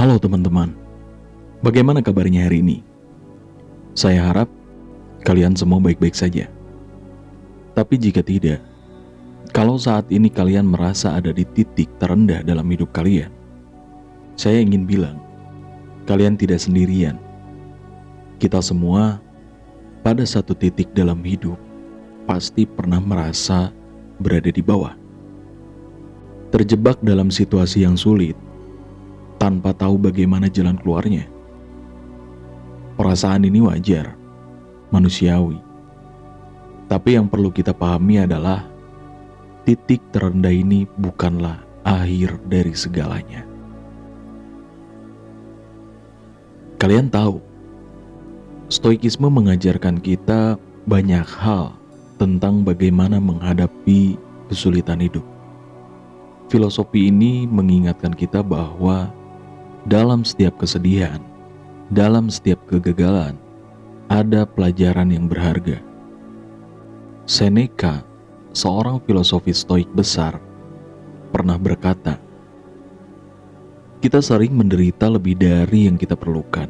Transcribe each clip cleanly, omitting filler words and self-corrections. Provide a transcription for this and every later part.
Halo teman-teman, bagaimana kabarnya hari ini? Saya harap kalian semua baik-baik saja. Tapi jika tidak, kalau saat ini kalian merasa ada di titik terendah dalam hidup kalian, saya ingin bilang, kalian tidak sendirian. Kita semua pada satu titik dalam hidup pasti pernah merasa berada di bawah. Terjebak dalam situasi yang sulit, tanpa tahu bagaimana jalan keluarnya. Perasaan ini wajar, manusiawi. Tapi yang perlu kita pahami adalah titik terendah ini bukanlah akhir dari segalanya. Kalian tahu, Stoikisme mengajarkan kita banyak hal tentang bagaimana menghadapi kesulitan hidup. Filosofi ini mengingatkan kita bahwa dalam setiap kesedihan, dalam setiap kegagalan, ada pelajaran yang berharga. Seneca, seorang filosofis Stoik besar, pernah berkata, "Kita sering menderita lebih dari yang kita perlukan,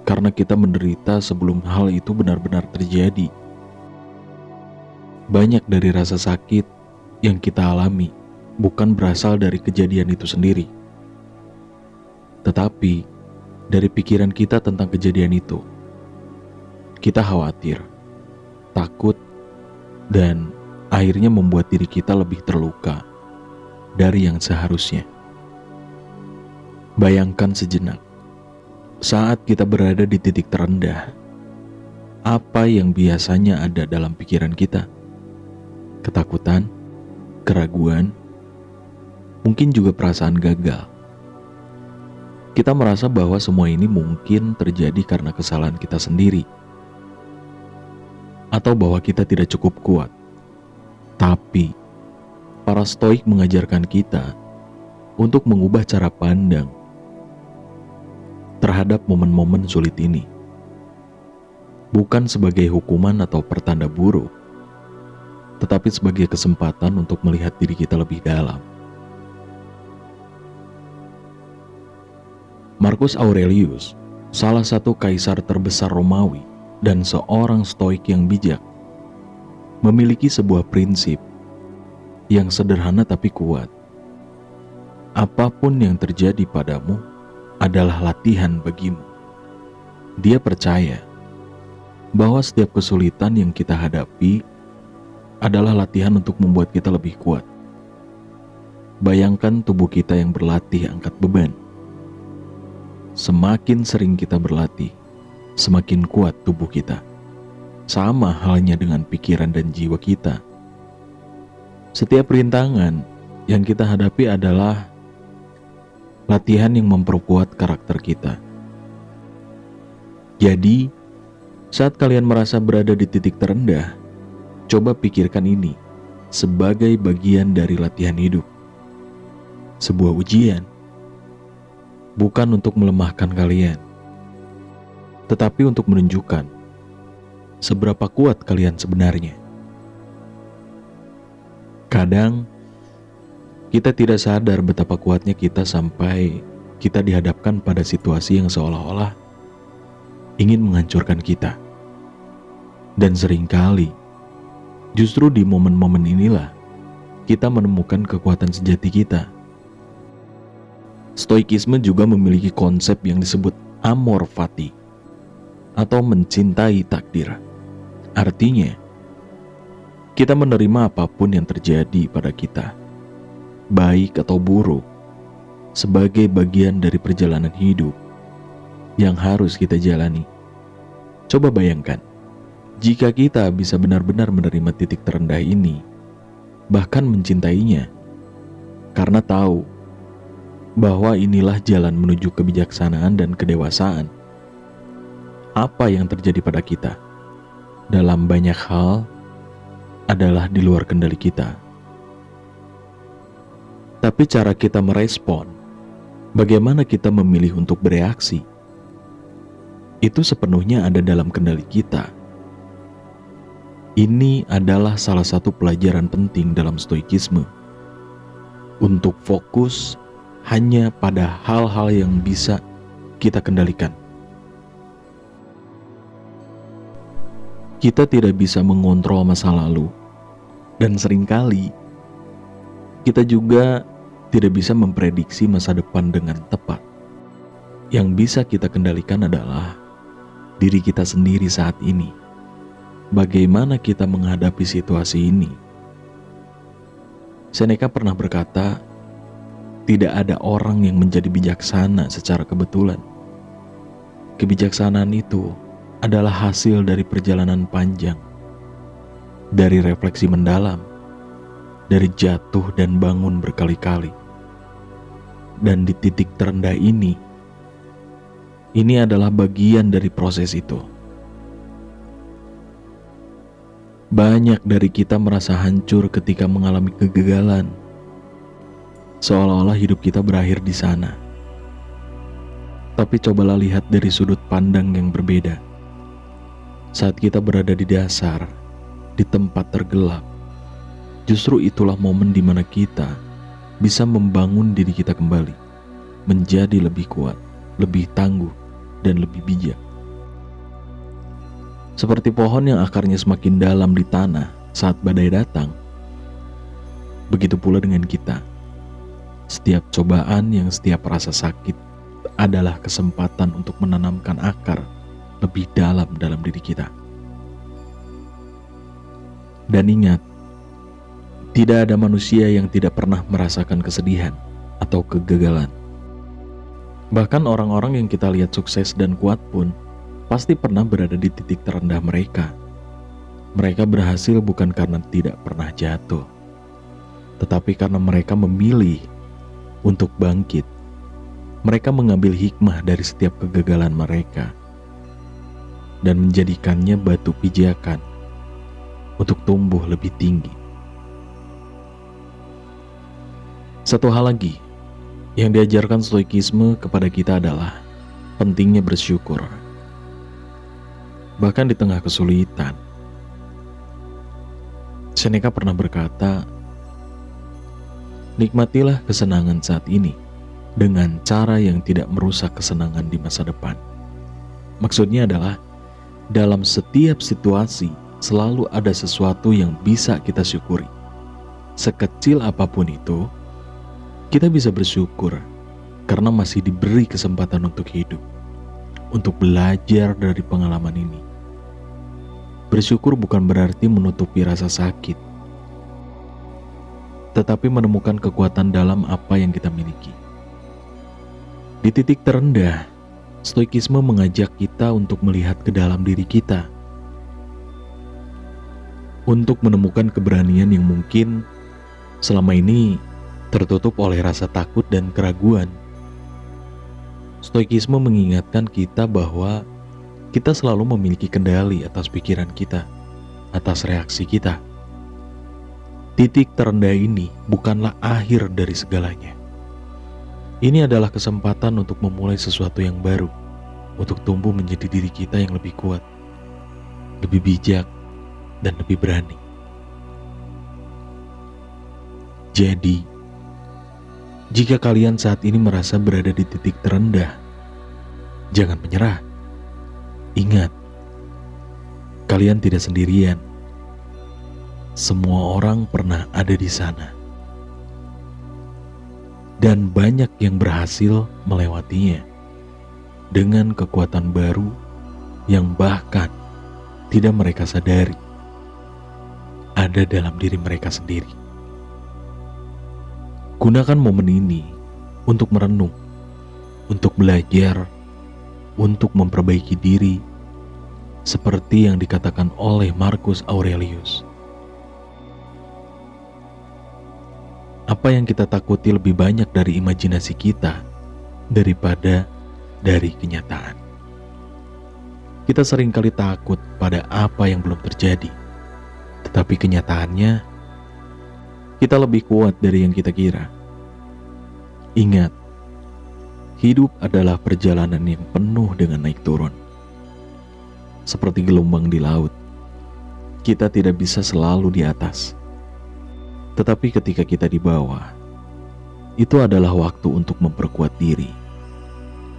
karena kita menderita sebelum hal itu benar-benar terjadi." Banyak dari rasa sakit yang kita alami bukan berasal dari kejadian itu sendiri, tetapi dari pikiran kita tentang kejadian itu. Kita khawatir, takut, dan akhirnya membuat diri kita lebih terluka dari yang seharusnya. Bayangkan sejenak, saat kita berada di titik terendah, apa yang biasanya ada dalam pikiran kita? Ketakutan, keraguan, mungkin juga perasaan gagal. Kita merasa bahwa semua ini mungkin terjadi karena kesalahan kita sendiri, atau bahwa kita tidak cukup kuat. Tapi, para Stoik mengajarkan kita untuk mengubah cara pandang terhadap momen-momen sulit ini. Bukan sebagai hukuman atau pertanda buruk, tetapi sebagai kesempatan untuk melihat diri kita lebih dalam. Marcus Aurelius, salah satu kaisar terbesar Romawi dan seorang Stoik yang bijak, memiliki sebuah prinsip yang sederhana tapi kuat. Apapun yang terjadi padamu adalah latihan bagimu. Dia percaya bahwa setiap kesulitan yang kita hadapi adalah latihan untuk membuat kita lebih kuat. Bayangkan tubuh kita yang berlatih angkat beban. Semakin sering kita berlatih, semakin kuat tubuh kita. Sama halnya dengan pikiran dan jiwa kita. Setiap rintangan yang kita hadapi adalah latihan yang memperkuat karakter kita. Jadi, saat kalian merasa berada di titik terendah, coba pikirkan ini sebagai bagian dari latihan hidup. Sebuah ujian, bukan untuk melemahkan kalian, tetapi untuk menunjukkan seberapa kuat kalian sebenarnya. Kadang, kita tidak sadar betapa kuatnya kita sampai kita dihadapkan pada situasi yang seolah-olah ingin menghancurkan kita. Dan seringkali, justru di momen-momen inilah kita menemukan kekuatan sejati kita. Stoikisme juga memiliki konsep yang disebut amor fati, atau mencintai takdir. Artinya, kita menerima apapun yang terjadi pada kita, baik atau buruk, sebagai bagian dari perjalanan hidup yang harus kita jalani. Coba bayangkan, jika kita bisa benar-benar menerima titik terendah ini, bahkan mencintainya, karena tahu bahwa inilah jalan menuju kebijaksanaan dan kedewasaan. Apa yang terjadi pada kita dalam banyak hal adalah di luar kendali kita. Tapi cara kita merespon, bagaimana kita memilih untuk bereaksi, itu sepenuhnya ada dalam kendali kita. Ini adalah salah satu pelajaran penting dalam Stoikisme. Untuk fokus hanya pada hal-hal yang bisa kita kendalikan. Kita tidak bisa mengontrol masa lalu, dan seringkali kita juga tidak bisa memprediksi masa depan dengan tepat. Yang bisa kita kendalikan adalah diri kita sendiri saat ini. Bagaimana kita menghadapi situasi ini? Seneca pernah berkata, tidak ada orang yang menjadi bijaksana secara kebetulan. Kebijaksanaan itu adalah hasil dari perjalanan panjang, dari refleksi mendalam, dari jatuh dan bangun berkali-kali. Dan di titik terendah ini adalah bagian dari proses itu. Banyak dari kita merasa hancur ketika mengalami kegagalan, seolah-olah hidup kita berakhir di sana. Tapi cobalah lihat dari sudut pandang yang berbeda. Saat kita berada di dasar, di tempat tergelap, justru itulah momen di mana kita bisa membangun diri kita kembali, menjadi lebih kuat, lebih tangguh, dan lebih bijak. Seperti pohon yang akarnya semakin dalam di tanah saat badai datang, begitu pula dengan kita. Setiap cobaan yang setiap rasa sakit adalah kesempatan untuk menanamkan akar lebih dalam diri kita. Dan ingat, tidak ada manusia yang tidak pernah merasakan kesedihan atau kegagalan. Bahkan orang-orang yang kita lihat sukses dan kuat pun pasti pernah berada di titik terendah mereka. Mereka berhasil bukan karena tidak pernah jatuh, tetapi karena mereka memilih untuk bangkit. Mereka mengambil hikmah dari setiap kegagalan mereka dan menjadikannya batu pijakan untuk tumbuh lebih tinggi. Satu hal lagi yang diajarkan stoikisme kepada kita adalah pentingnya bersyukur. Bahkan di tengah kesulitan. Seneca pernah berkata, nikmatilah kesenangan saat ini dengan cara yang tidak merusak kesenangan di masa depan. Maksudnya adalah, dalam setiap situasi selalu ada sesuatu yang bisa kita syukuri. Sekecil apapun itu, kita bisa bersyukur karena masih diberi kesempatan untuk hidup, untuk belajar dari pengalaman ini. Bersyukur bukan berarti menutupi rasa sakit, tetapi menemukan kekuatan dalam apa yang kita miliki. Di titik terendah, stoikisme mengajak kita untuk melihat ke dalam diri kita, untuk menemukan keberanian yang mungkin selama ini tertutup oleh rasa takut dan keraguan. Stoikisme mengingatkan kita bahwa kita selalu memiliki kendali atas pikiran kita, atas reaksi kita. Titik terendah ini bukanlah akhir dari segalanya. Ini adalah kesempatan untuk memulai sesuatu yang baru, untuk tumbuh menjadi diri kita yang lebih kuat, lebih bijak, dan lebih berani. Jadi, jika kalian saat ini merasa berada di titik terendah, jangan menyerah. Ingat, kalian tidak sendirian. Semua orang pernah ada di sana. Dan banyak yang berhasil melewatinya dengan kekuatan baru yang bahkan tidak mereka sadari ada dalam diri mereka sendiri. Gunakan momen ini untuk merenung, untuk belajar, untuk memperbaiki diri, seperti yang dikatakan oleh Marcus Aurelius. Apa yang kita takuti lebih banyak dari imajinasi kita daripada dari kenyataan. Kita seringkali takut pada apa yang belum terjadi, tetapi kenyataannya kita lebih kuat dari yang kita kira. Ingat, hidup adalah perjalanan yang penuh dengan naik turun. Seperti gelombang di laut, kita tidak bisa selalu di atas. Tetapi ketika kita di bawah, itu adalah waktu untuk memperkuat diri,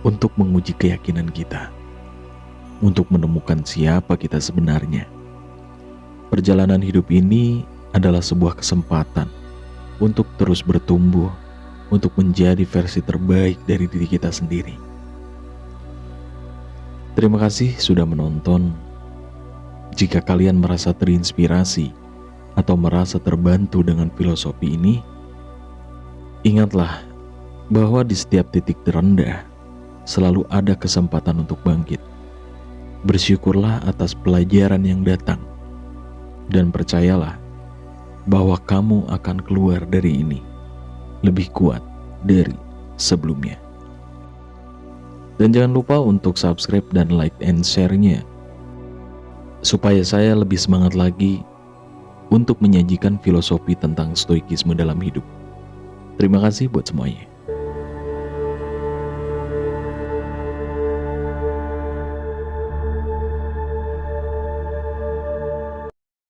untuk menguji keyakinan kita, untuk menemukan siapa kita sebenarnya. Perjalanan hidup ini adalah sebuah kesempatan untuk terus bertumbuh, untuk menjadi versi terbaik dari diri kita sendiri. Terima kasih sudah menonton. Jika kalian merasa terinspirasi atau merasa terbantu dengan filosofi ini, ingatlah bahwa di setiap titik terendah selalu ada kesempatan untuk bangkit. Bersyukurlah atas pelajaran yang datang, dan percayalah bahwa kamu akan keluar dari ini lebih kuat dari sebelumnya. Dan jangan lupa untuk subscribe dan like and share-nya, supaya saya lebih semangat lagi untuk menyajikan filosofi tentang stoikisme dalam hidup. Terima kasih buat semuanya.